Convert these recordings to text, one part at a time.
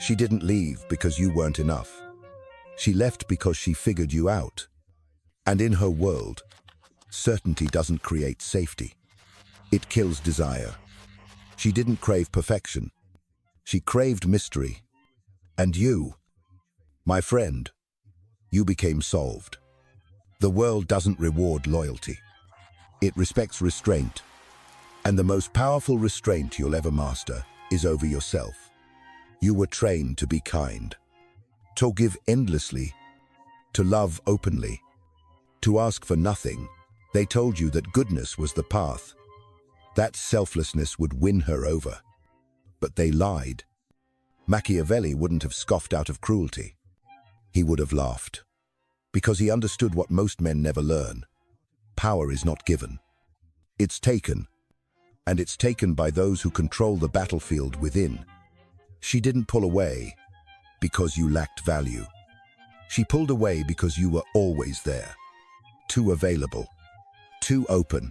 She didn't leave because you weren't enough. She left because she figured you out. And in her world, certainty doesn't create safety. It kills desire. She didn't crave perfection. She craved mystery. And you, my friend, you became solved. The world doesn't reward loyalty. It respects restraint. And the most powerful restraint you'll ever master is over yourself. You were trained to be kind, to give endlessly, to love openly, to ask for nothing. They told you that goodness was the path, that selflessness would win her over. But they lied. Machiavelli wouldn't have scoffed out of cruelty. He would have laughed, because he understood what most men never learn. Power is not given. It's taken, and it's taken by those who control the battlefield within. She didn't pull away because you lacked value. She pulled away because you were always there, too available, too open,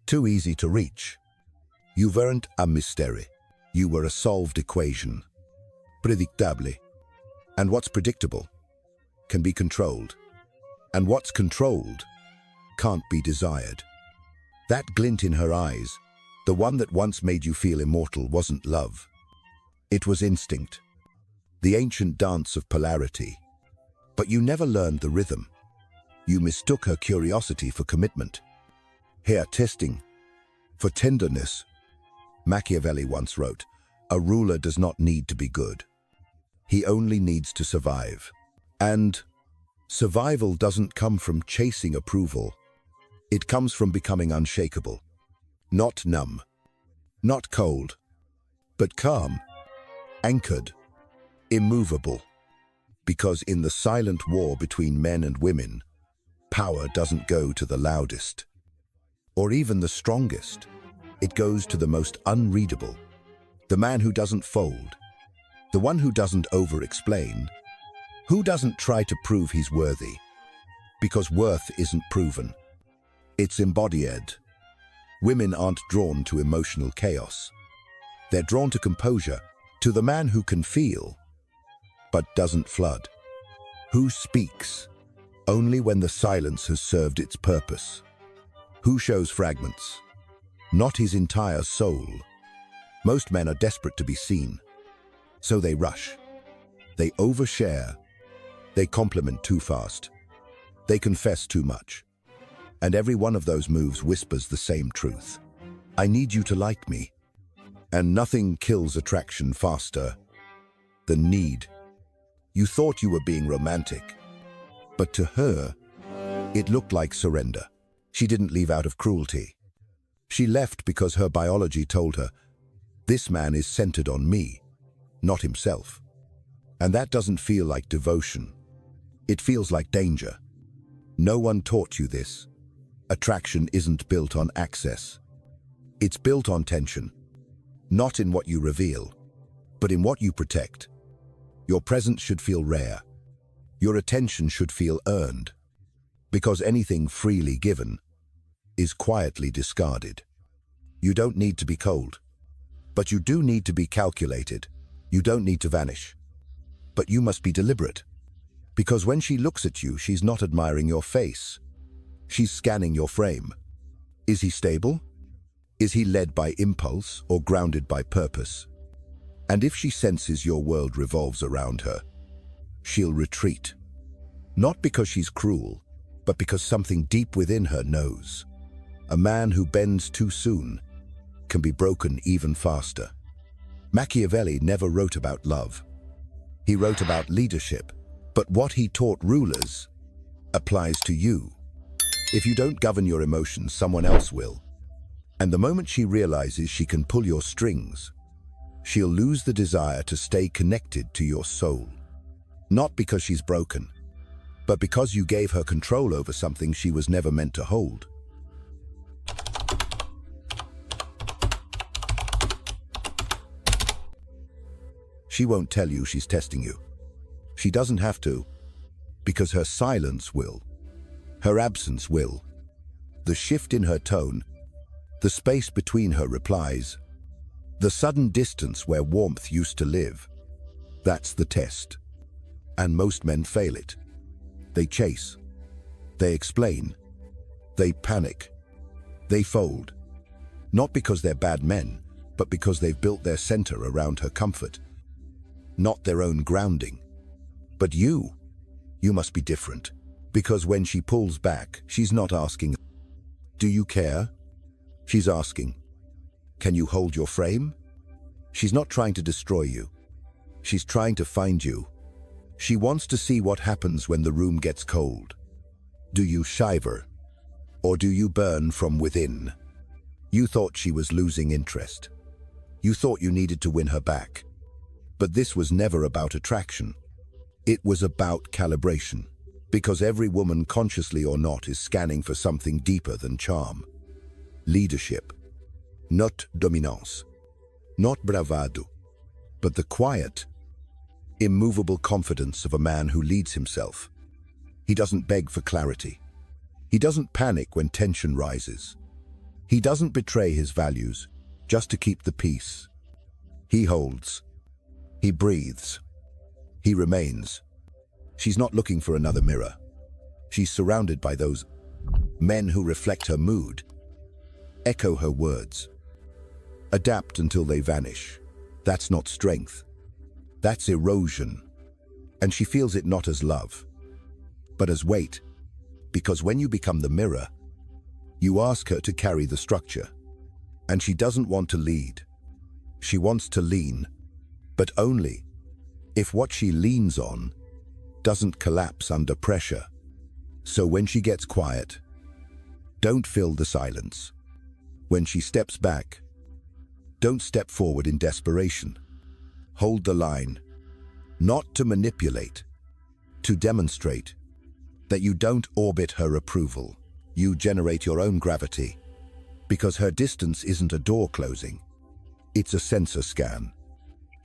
too easy to reach. You weren't a mystery. You were a solved equation. Predictably. And what's predictable can be controlled. And what's controlled can't be desired. That glint in her eyes, the one that once made you feel immortal, wasn't love. It was instinct, the ancient dance of polarity. But you never learned the rhythm. You mistook her curiosity for commitment, her testing for tenderness. Machiavelli once wrote, "A ruler does not need to be good. He only needs to survive." And survival doesn't come from chasing approval. It comes from becoming unshakable. Not numb, not cold, but calm, anchored, immovable. Because in the silent war between men and women, power doesn't go to the loudest, or even the strongest. It goes to the most unreadable, the man who doesn't fold, the one who doesn't over-explain, who doesn't try to prove he's worthy, because worth isn't proven. It's embodied. Women aren't drawn to emotional chaos. They're drawn to composure, to the man who can feel, but doesn't flood, who speaks only when the silence has served its purpose, who shows fragments, not his entire soul. Most men are desperate to be seen, so they rush, they overshare, they compliment too fast, they confess too much, and every one of those moves whispers the same truth. I need you to like me. And nothing kills attraction faster than need. You thought you were being romantic, but to her, it looked like surrender. She didn't leave out of cruelty. She left because her biology told her, this man is centered on me, not himself. And that doesn't feel like devotion. It feels like danger. No one taught you this. Attraction isn't built on access. It's built on tension. Not in what you reveal, but in what you protect. Your presence should feel rare. Your attention should feel earned. Because anything freely given is quietly discarded. You don't need to be cold, but you do need to be calculated. You don't need to vanish, but you must be deliberate. Because when she looks at you, she's not admiring your face. She's scanning your frame. Is he stable? Is he led by impulse or grounded by purpose? And if she senses your world revolves around her, she'll retreat. Not because she's cruel, but because something deep within her knows. A man who bends too soon can be broken even faster. Machiavelli never wrote about love. He wrote about leadership, but what he taught rulers applies to you. If you don't govern your emotions, someone else will. And the moment she realizes she can pull your strings, she'll lose the desire to stay connected to your soul. Not because she's broken, but because you gave her control over something she was never meant to hold. She won't tell you she's testing you. She doesn't have to, because her silence will. Her absence will. The shift in her tone, the space between her replies, the sudden distance where warmth used to live. That's the test. And most men fail it. They chase. They explain. They panic. They fold. Not because they're bad men, but because they've built their center around her comfort. Not their own grounding. But you must be different. Because when she pulls back, she's not asking, "Do you care?" She's asking, "Can you hold your frame?" She's not trying to destroy you. She's trying to find you. She wants to see what happens when the room gets cold. Do you shiver? Or do you burn from within? You thought she was losing interest. You thought you needed to win her back. But this was never about attraction. It was about calibration. Because every woman, consciously or not, is scanning for something deeper than charm. Leadership. Not dominance. Not bravado. But the quiet, immovable confidence of a man who leads himself. He doesn't beg for clarity. He doesn't panic when tension rises. He doesn't betray his values just to keep the peace. He holds. He breathes. He remains. She's not looking for another mirror. She's surrounded by those men who reflect her mood, echo her words, adapt until they vanish. That's not strength. That's erosion. And she feels it not as love, but as weight. Because when you become the mirror, you ask her to carry the structure. And she doesn't want to lead. She wants to lean, but only if what she leans on doesn't collapse under pressure. So when she gets quiet, don't fill the silence. When she steps back, don't step forward in desperation. Hold the line, not to manipulate, to demonstrate that you don't orbit her approval. You generate your own gravity, because her distance isn't a door closing, it's a sensor scan.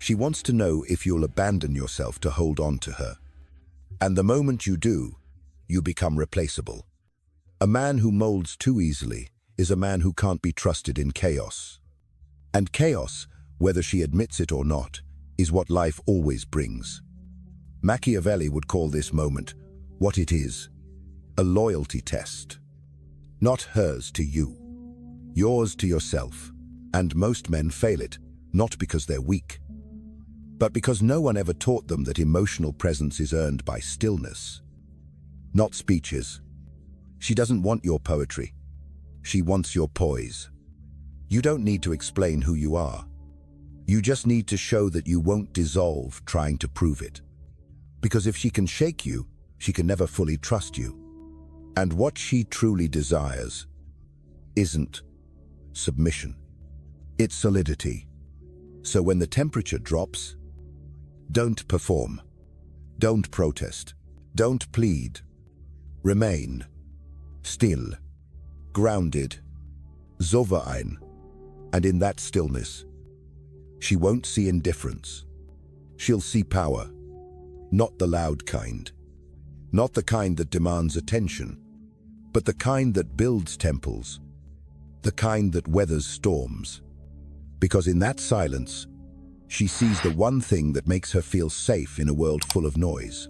She wants to know if you'll abandon yourself to hold on to her. And the moment you do, you become replaceable. A man who molds too easily is a man who can't be trusted in chaos. And chaos, whether she admits it or not, is what life always brings. Machiavelli would call this moment what it is, a loyalty test. Not hers to you, yours to yourself. And most men fail it, not because they're weak, but because no one ever taught them that emotional presence is earned by stillness, not speeches. She doesn't want your poetry. She wants your poise. You don't need to explain who you are. You just need to show that you won't dissolve trying to prove it. Because if she can shake you, she can never fully trust you. And what she truly desires isn't submission. It's solidity. So when the temperature drops, don't perform. Don't protest. Don't plead. Remain. Still. Grounded. Sovereign. And in that stillness, she won't see indifference. She'll see power. Not the loud kind. Not the kind that demands attention, but the kind that builds temples. The kind that weathers storms. Because in that silence, she sees the one thing that makes her feel safe in a world full of noise.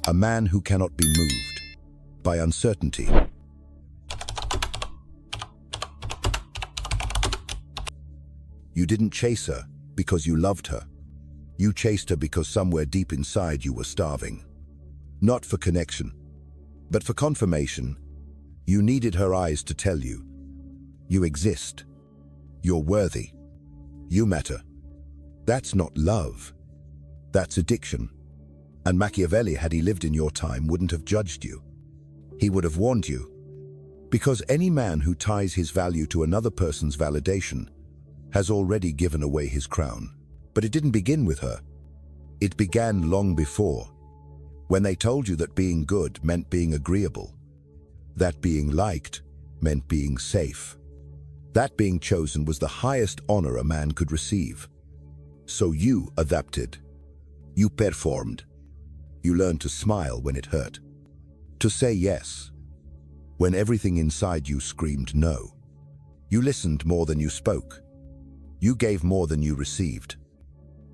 A man who cannot be moved by uncertainty. You didn't chase her because you loved her. You chased her because somewhere deep inside you were starving. Not for connection, but for confirmation. You needed her eyes to tell you, you exist. You're worthy. You matter. That's not love. That's addiction. And Machiavelli, had he lived in your time, wouldn't have judged you. He would have warned you. Because any man who ties his value to another person's validation has already given away his crown. But it didn't begin with her. It began long before, when they told you that being good meant being agreeable, that being liked meant being safe, that being chosen was the highest honor a man could receive. So you adapted. You performed. You learned to smile when it hurt, to say yes when everything inside you screamed no. You listened more than you spoke. You gave more than you received.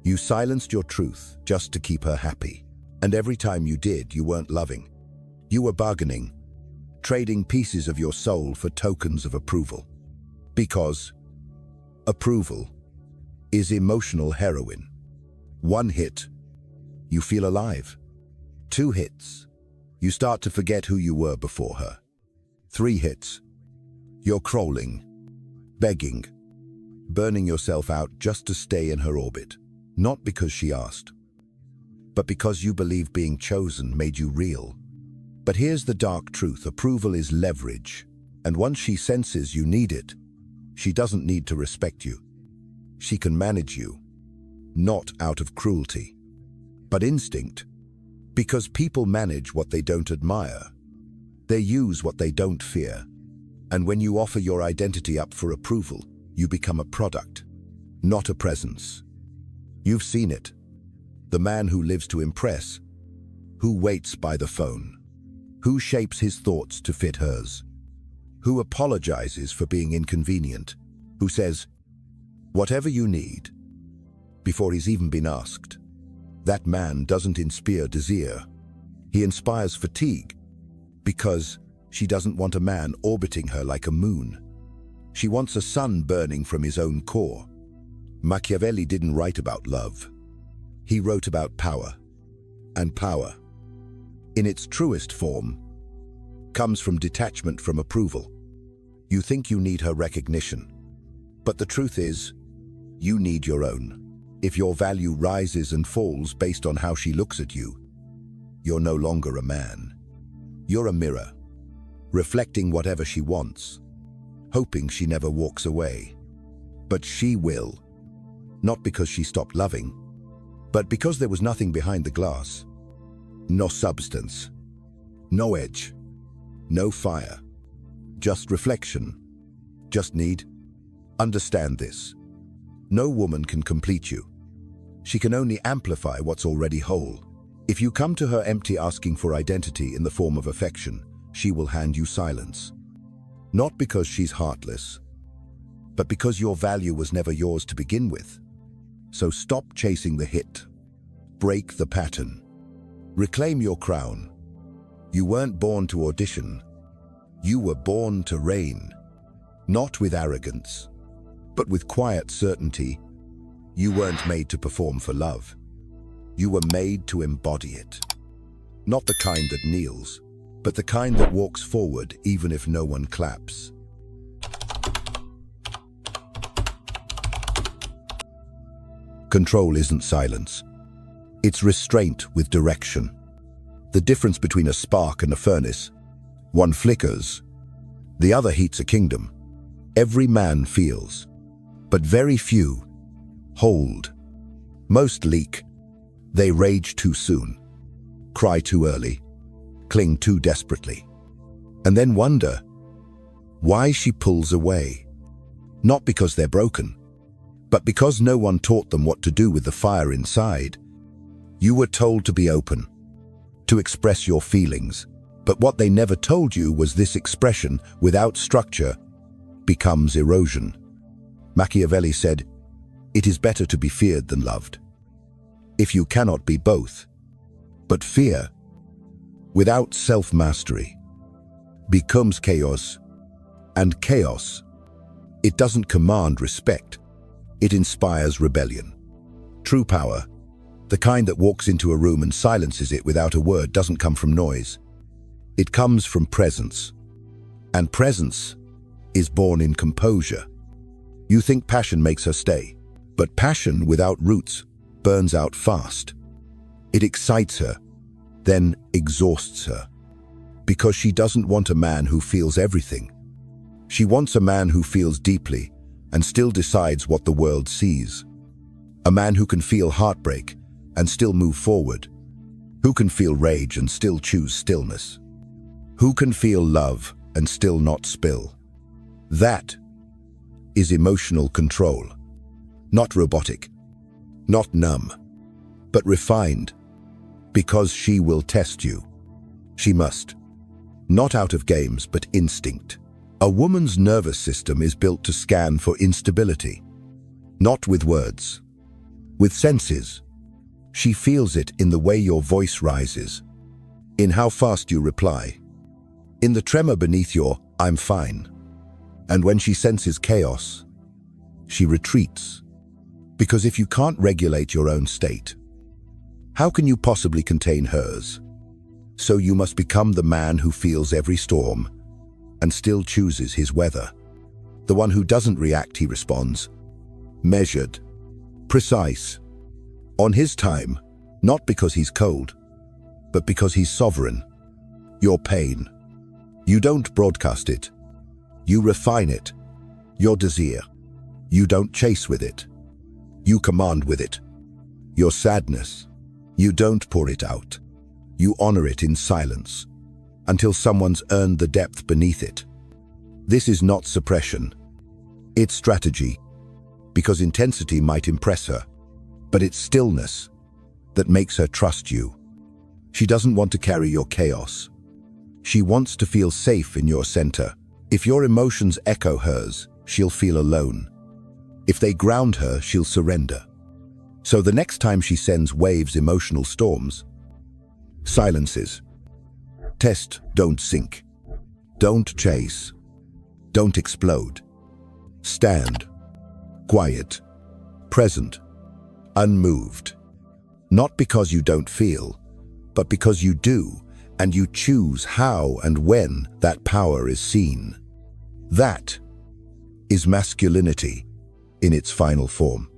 You silenced your truth just to keep her happy. And every time you did, you weren't loving. You were bargaining, trading pieces of your soul for tokens of approval. Because approval is emotional heroin. 1 hit, you feel alive. 2 hits, you start to forget who you were before her. 3 hits, you're crawling, begging, burning yourself out just to stay in her orbit. Not because she asked, but because you believe being chosen made you real. But here's the dark truth: approval is leverage, and once she senses you need it, she doesn't need to respect you. She can manage you, not out of cruelty, but instinct. Because people manage what they don't admire. They use what they don't fear. And when you offer your identity up for approval, you become a product, not a presence. You've seen it. The man who lives to impress, who waits by the phone, who shapes his thoughts to fit hers, who apologizes for being inconvenient, who says, "Whatever you need," before he's even been asked. That man doesn't inspire desire. He inspires fatigue, because she doesn't want a man orbiting her like a moon. She wants a sun burning from his own core. Machiavelli didn't write about love. He wrote about power. And power, in its truest form, comes from detachment from approval. You think you need her recognition, but the truth is, you need your own. If your value rises and falls based on how she looks at you, you're no longer a man. You're a mirror, reflecting whatever she wants, hoping she never walks away. But she will, not because she stopped loving, but because there was nothing behind the glass. No substance, no edge, no fire, just reflection, just need. Understand this. No woman can complete you. She can only amplify what's already whole. If you come to her empty asking for identity in the form of affection, she will hand you silence. Not because she's heartless, but because your value was never yours to begin with. So stop chasing the hit. Break the pattern. Reclaim your crown. You weren't born to audition. You were born to reign. Not with arrogance, but with quiet certainty. You weren't made to perform for love. You were made to embody it. Not the kind that kneels, but the kind that walks forward even if no one claps. Control isn't silence. It's restraint with direction. The difference between a spark and a furnace: one flickers, the other heats a kingdom. Every man feels, but very few hold. Most leak. They rage too soon, cry too early, cling too desperately, and then wonder why she pulls away. Not because they're broken, but because no one taught them what to do with the fire inside. You were told to be open, to express your feelings, but what they never told you was this expression, without structure, becomes erosion. Machiavelli said, "It is better to be feared than loved." If you cannot be both, but fear, without self-mastery, becomes chaos, and chaos, it doesn't command respect, it inspires rebellion. True power, the kind that walks into a room and silences it without a word, doesn't come from noise. It comes from presence, and presence is born in composure. You think passion makes her stay, but passion without roots burns out fast. It excites her, then exhausts her, because she doesn't want a man who feels everything. She wants a man who feels deeply and still decides what the world sees. A man who can feel heartbreak and still move forward, who can feel rage and still choose stillness, who can feel love and still not spill. That is emotional control, not robotic, not numb, but refined, because she will test you. She must, not out of games, but instinct. A woman's nervous system is built to scan for instability, not with words, with senses. She feels it in the way your voice rises, in how fast you reply, in the tremor beneath your "I'm fine." And when she senses chaos, she retreats. Because if you can't regulate your own state, how can you possibly contain hers? So you must become the man who feels every storm and still chooses his weather. The one who doesn't react, he responds. Measured, precise, on his time, not because he's cold, but because he's sovereign. Your pain, you don't broadcast it. You refine it. Your desire, you don't chase with it. You command with it. Your sadness, you don't pour it out. You honor it in silence, until someone's earned the depth beneath it. This is not suppression. It's strategy, because intensity might impress her, but it's stillness that makes her trust you. She doesn't want to carry your chaos. She wants to feel safe in your center. If your emotions echo hers, she'll feel alone. If they ground her, she'll surrender. So the next time she sends waves, emotional storms, silences. Test, don't sink. Don't chase. Don't explode. Stand. Quiet. Present. Unmoved. Not because you don't feel, but because you do, and you choose how and when that power is seen. That is masculinity in its final form.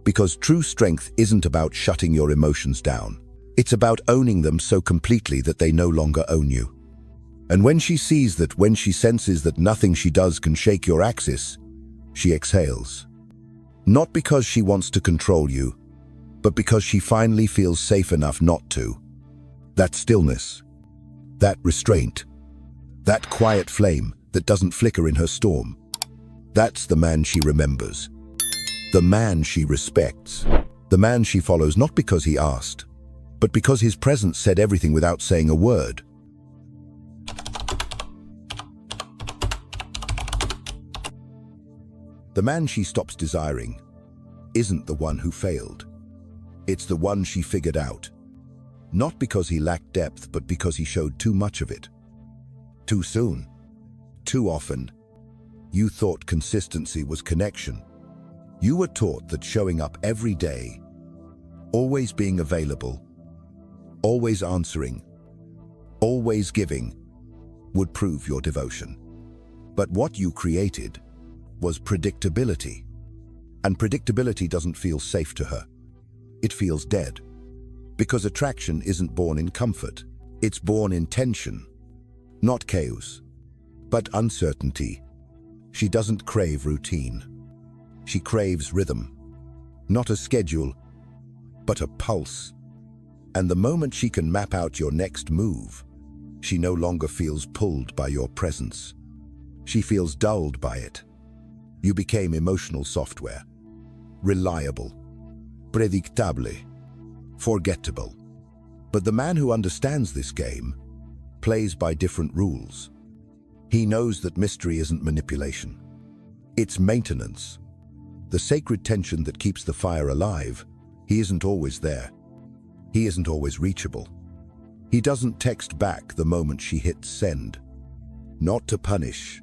Because true strength isn't about shutting your emotions down. It's about owning them so completely that they no longer own you. And when she senses that nothing she does can shake your axis, she exhales. Not because she wants to control you, but because she finally feels safe enough not to. That stillness, that restraint, that quiet flame that doesn't flicker in her storm, that's the man she remembers. The man she respects. The man she follows not because he asked, but because his presence said everything without saying a word. The man she stops desiring isn't the one who failed. It's the one she figured out. Not because he lacked depth, but because he showed too much of it. Too soon. Too often. You thought consistency was connection. You were taught that showing up every day, always being available, always answering, always giving, would prove your devotion. But what you created was predictability. And predictability doesn't feel safe to her. It feels dead. Because attraction isn't born in comfort. It's born in tension. Not chaos, but uncertainty. She doesn't crave routine. She craves rhythm. Not a schedule, but a pulse. And the moment she can map out your next move, she no longer feels pulled by your presence. She feels dulled by it. You became emotional software. Reliable. Predictable. Forgettable. But the man who understands this game plays by different rules. He knows that mystery isn't manipulation. It's maintenance. The sacred tension that keeps the fire alive. He isn't always there. He isn't always reachable. He doesn't text back the moment she hits send. Not to punish,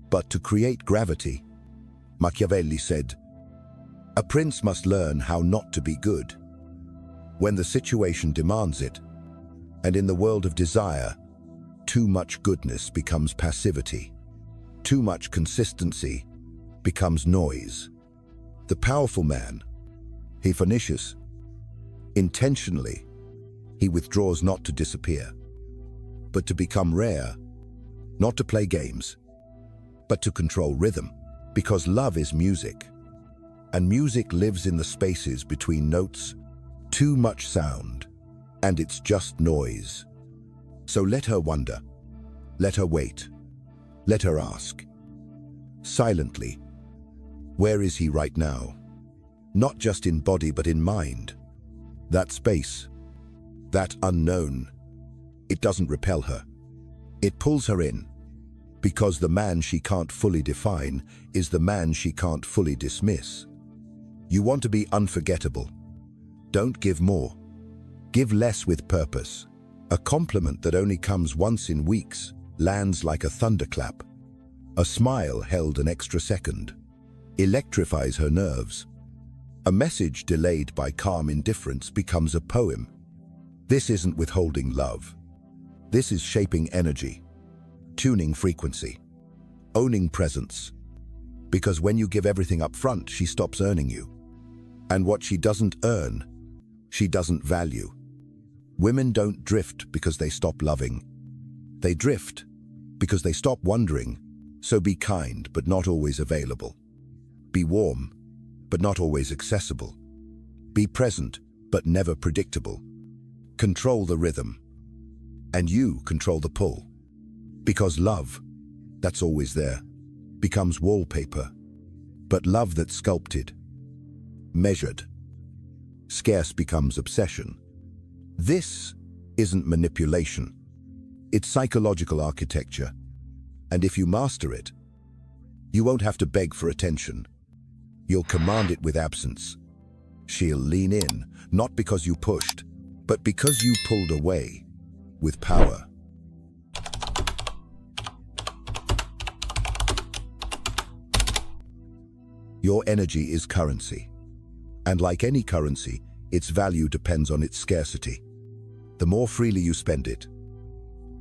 but to create gravity. Machiavelli said, "A prince must learn how not to be good when the situation demands it." And in the world of desire, too much goodness becomes passivity. Too much consistency becomes noise. The powerful man, he finishes. Intentionally, he withdraws not to disappear, but to become rare, not to play games, but to control rhythm. Because love is music, and music lives in the spaces between notes. Too much sound, and it's just noise. So let her wonder, let her wait, let her ask. Silently, where is he right now? Not just in body, but in mind. That space, that unknown, it doesn't repel her. It pulls her in, because the man she can't fully define is the man she can't fully dismiss. You want to be unforgettable. Don't give more. Give less with purpose. A compliment that only comes once in weeks lands like a thunderclap. A smile held an extra second electrifies her nerves. A message delayed by calm indifference becomes a poem. This isn't withholding love. This is shaping energy, tuning frequency, owning presence. Because when you give everything up front, she stops earning you. And what she doesn't earn, she doesn't value. Women don't drift because they stop loving. They drift because they stop wondering. So be kind, but not always available. Be warm, but not always accessible. Be present, but never predictable. Control the rhythm, and you control the pull. Because love, that's always there, becomes wallpaper. But love that's sculpted, measured, scarce becomes obsession. This isn't manipulation. It's psychological architecture. And if you master it, you won't have to beg for attention. You'll command it with absence. She'll lean in, not because you pushed, but because you pulled away with power. Your energy is currency. And like any currency, its value depends on its scarcity. The more freely you spend it,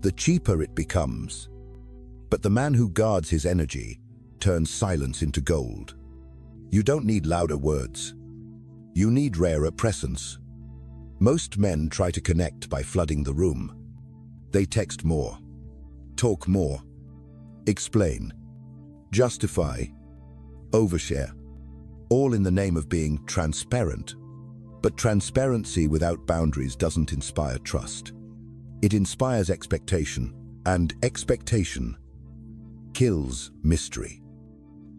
the cheaper it becomes. But the man who guards his energy turns silence into gold. You don't need louder words. You need rarer presence. Most men try to connect by flooding the room. They text more, talk more, explain, justify, overshare, all in the name of being transparent. But transparency without boundaries doesn't inspire trust. It inspires expectation, and expectation kills mystery.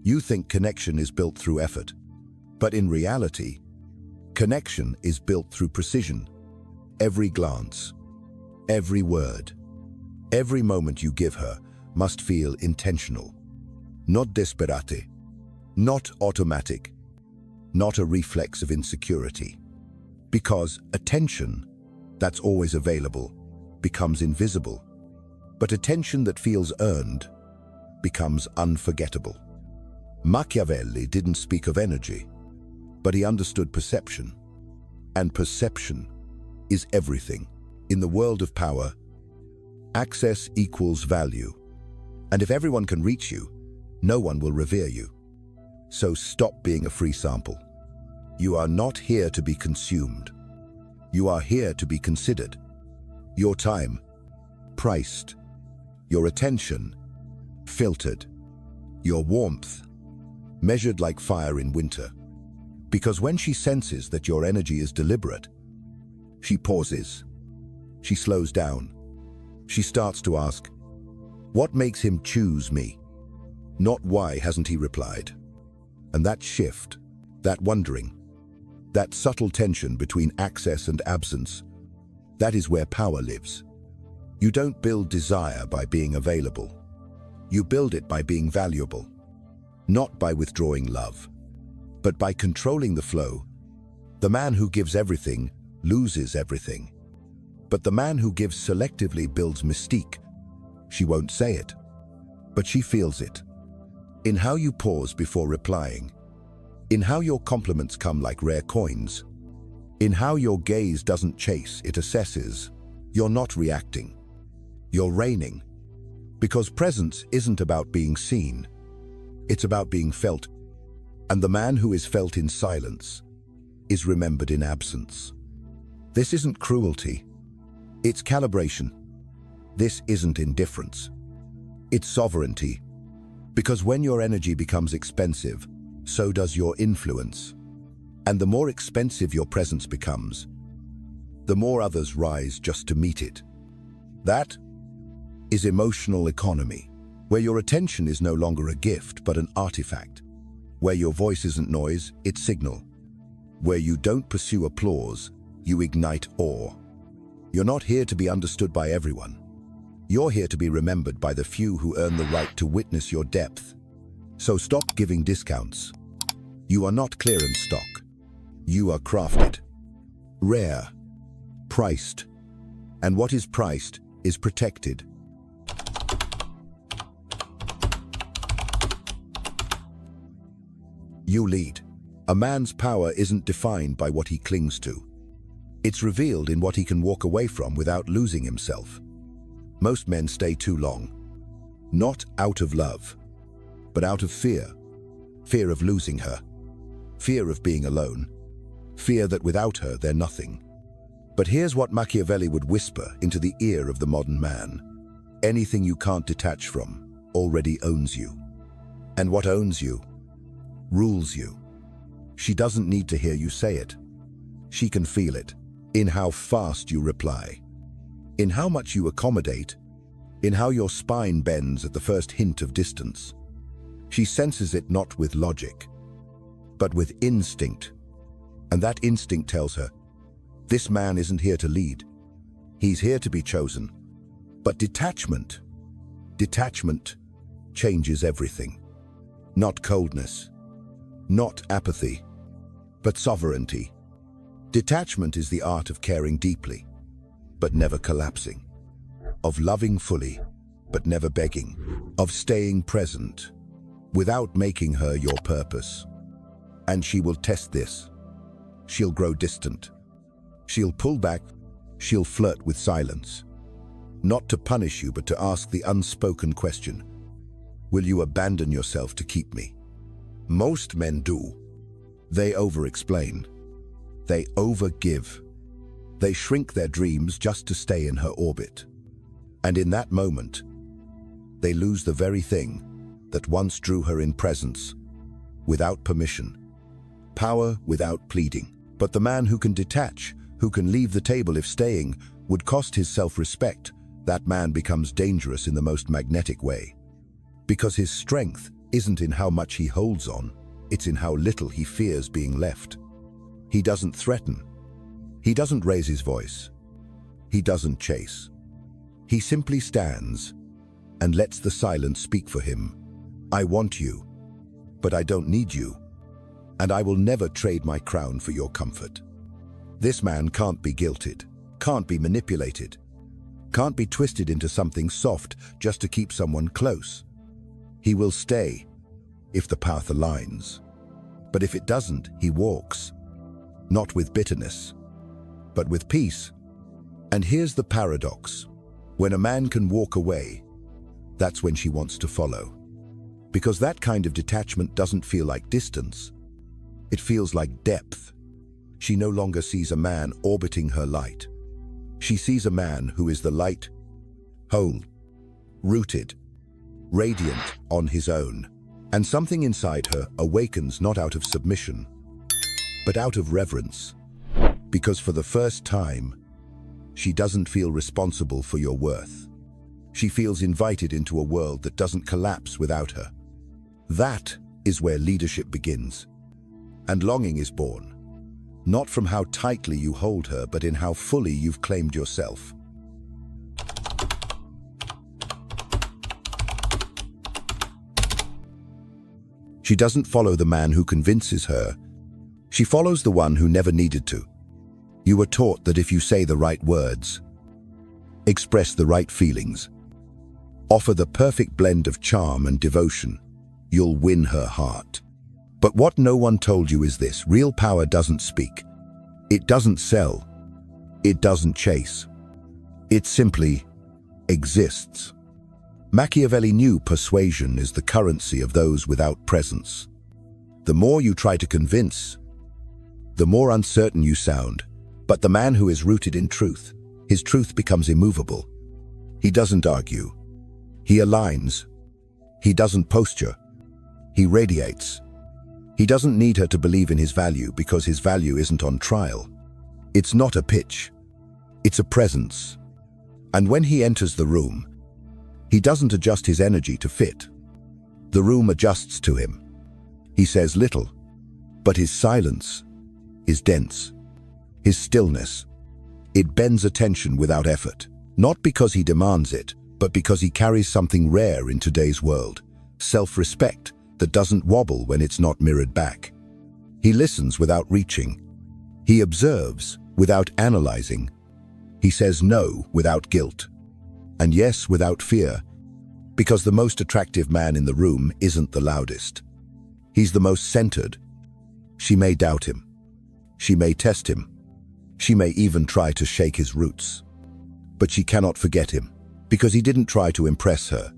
You think connection is built through effort, but in reality, connection is built through precision. Every glance, every word, every moment you give her must feel intentional, not desperate, not automatic, not a reflex of insecurity. Because attention that's always available becomes invisible, but attention that feels earned becomes unforgettable. Machiavelli didn't speak of energy, but he understood perception. And perception is everything. In the world of power, access equals value. And if everyone can reach you, no one will revere you. So stop being a free sample. You are not here to be consumed. You are here to be considered. Your time, priced. Your attention, filtered. Your warmth, measured like fire in winter. Because when she senses that your energy is deliberate, she pauses. She slows down. She starts to ask, what makes him choose me? Not why hasn't he replied? And that shift, that wondering, that subtle tension between access and absence, that is where power lives. You don't build desire by being available. You build it by being valuable. Not by withdrawing love, but by controlling the flow. The man who gives everything loses everything. But the man who gives selectively builds mystique. She won't say it, but she feels it. In how you pause before replying. In how your compliments come like rare coins. In how your gaze doesn't chase, it assesses. You're not reacting. You're reigning. Because presence isn't about being seen. It's about being felt. And the man who is felt in silence is remembered in absence. This isn't cruelty. It's calibration. This isn't indifference. It's sovereignty. Because when your energy becomes expensive, so does your influence. And the more expensive your presence becomes, the more others rise just to meet it. That is emotional economy, where your attention is no longer a gift but an artifact, where your voice isn't noise, it's signal, where you don't pursue applause, you ignite awe. You're not here to be understood by everyone. You're here to be remembered by the few who earn the right to witness your depth. So stop giving discounts. You are not clearance stock. You are crafted, rare, priced, and what is priced is protected. You lead. A man's power isn't defined by what he clings to. It's revealed in what he can walk away from without losing himself. Most men stay too long, not out of love, but out of fear. Fear of losing her, fear of being alone, fear that without her they're nothing. But here's what Machiavelli would whisper into the ear of the modern man. Anything you can't detach from already owns you. And what owns you rules you. She doesn't need to hear you say it. She can feel it, in how fast you reply, in how much you accommodate, in how your spine bends at the first hint of distance. She senses it not with logic, but with instinct. And that instinct tells her, this man isn't here to lead. He's here to be chosen. But detachment changes everything. Not coldness, not apathy, but sovereignty. Detachment is the art of caring deeply, but never collapsing, of loving fully, but never begging, of staying present, without making her your purpose. And she will test this. She'll grow distant. She'll pull back. She'll flirt with silence. Not to punish you, but to ask the unspoken question. Will you abandon yourself to keep me? Most men do. They over-explain. They over-give. They shrink their dreams just to stay in her orbit. And in that moment, they lose the very thing that once drew her in presence, without permission. Power without pleading. But the man who can detach, who can leave the table if staying would cost his self-respect, that man becomes dangerous in the most magnetic way. Because his strength isn't in how much he holds on, it's in how little he fears being left. He doesn't threaten. He doesn't raise his voice. He doesn't chase. He simply stands and lets the silence speak for him. I want you, but I don't need you, and I will never trade my crown for your comfort. This man can't be guilted, can't be manipulated, can't be twisted into something soft just to keep someone close. He will stay if the path aligns. But if it doesn't, he walks, not with bitterness, but with peace. And here's the paradox. When a man can walk away, that's when she wants to follow. Because that kind of detachment doesn't feel like distance. It feels like depth. She no longer sees a man orbiting her light. She sees a man who is the light, whole, rooted, radiant on his own. And something inside her awakens not out of submission, but out of reverence. Because for the first time, she doesn't feel responsible for your worth. She feels invited into a world that doesn't collapse without her. That is where leadership begins. And longing is born, not from how tightly you hold her, but in how fully you've claimed yourself. She doesn't follow the man who convinces her. She follows the one who never needed to. You were taught that if you say the right words, express the right feelings, offer the perfect blend of charm and devotion, you'll win her heart. But what no one told you is this: real power doesn't speak. It doesn't sell. It doesn't chase. It simply exists. Machiavelli knew persuasion is the currency of those without presence. The more you try to convince, the more uncertain you sound. But the man who is rooted in truth, his truth becomes immovable. He doesn't argue. He aligns. He doesn't posture. He radiates. He doesn't need her to believe in his value because his value isn't on trial. It's not a pitch. It's a presence. And when he enters the room, he doesn't adjust his energy to fit. The room adjusts to him. He says little, but his silence is dense. His stillness, it bends attention without effort. Not because he demands it, but because he carries something rare in today's world: self-respect that doesn't wobble when it's not mirrored back. He listens without reaching. He observes without analyzing. He says no without guilt. And yes without fear, because the most attractive man in the room isn't the loudest. He's the most centered. She may doubt him. She may test him. She may even try to shake his roots. But she cannot forget him, because he didn't try to impress her.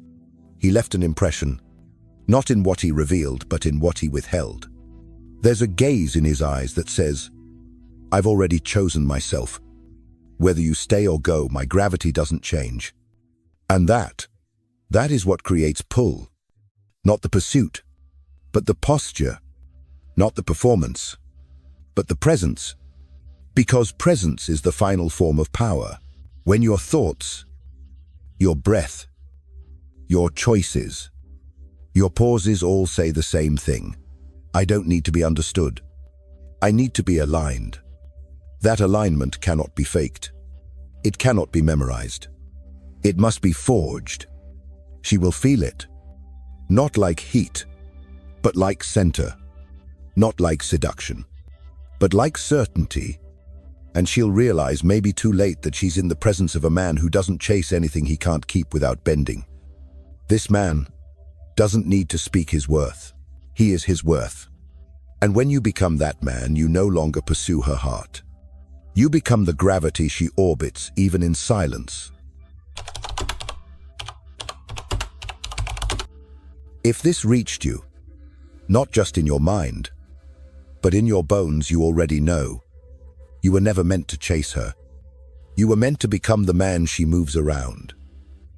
He left an impression, not in what he revealed, but in what he withheld. There's a gaze in his eyes that says, "I've already chosen myself. Whether you stay or go, my gravity doesn't change." And that is what creates pull. Not the pursuit, but the posture. Not the performance, but the presence. Because presence is the final form of power. When your thoughts, your breath, your choices, your pauses all say the same thing. I don't need to be understood. I need to be aligned. That alignment cannot be faked. It cannot be memorized. It must be forged. She will feel it. Not like heat, but like center. Not like seduction, but like certainty. And she'll realize, maybe too late, that she's in the presence of a man who doesn't chase anything he can't keep without bending. This man doesn't need to speak his worth. He is his worth. And when you become that man, you no longer pursue her heart. You become the gravity she orbits, even in silence. If this reached you, not just in your mind, but in your bones, you already know. You were never meant to chase her. You were meant to become the man she moves around.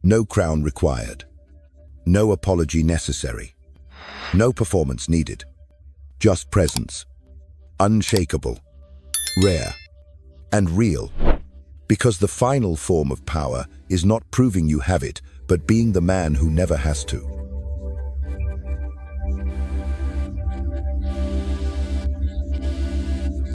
No crown required. No apology necessary. No performance needed. Just presence. Unshakable. Rare. And real. Because the final form of power is not proving you have it, but being the man who never has to.